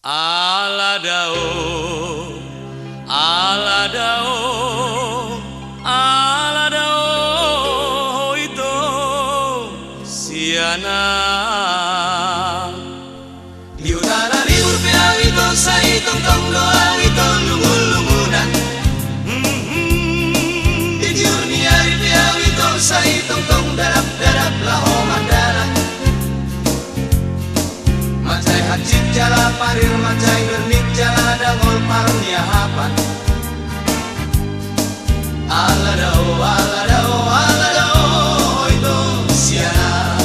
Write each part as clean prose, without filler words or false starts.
Aladao, aladao, aladao itu siana. Di utara libur piau itu saya tong doa itu lungu-lungunan. Di dunia piau itu saya tong darap-darap laho mandala. Macai hajit jala parir macai bernik jala dangol parnia hapan. Aladao, aladao, aladao itu siana.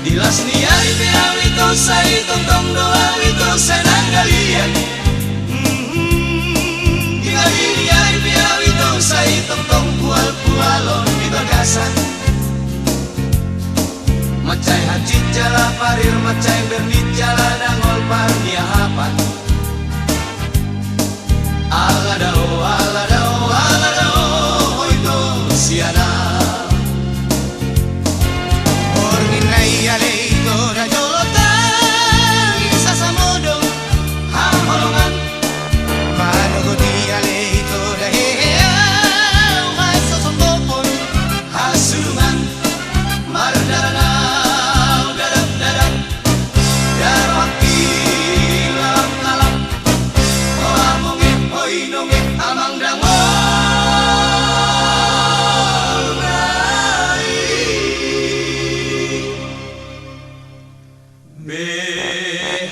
Dilas niari piau itu saya tong doa itu senang kalian. Digali niari piau itu saya tong pual-pualon di bagasan. Macai hajit jala parir macai bernit jala dangol parnia hapan. Aladao, aladao, aladao itu siana. Orginai aleito da jolotan isa samodo hamolongan. Manogoti aleito da hea mai sosombopon hasulungan. Mardana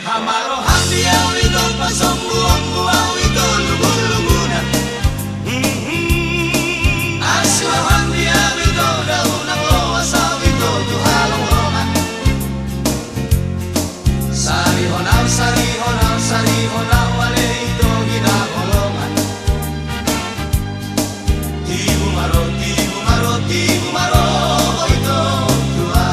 hamaro hamdiau itu pasong buang-buang itu lungu-lungunan. Aswa hamdiau itu daunang loasau itu tuhalong roman. Sari honau, sari honau, sari honau wale itu gina golongan. Tibu maro, tibu maro, tibu maro itu tua.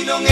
Don't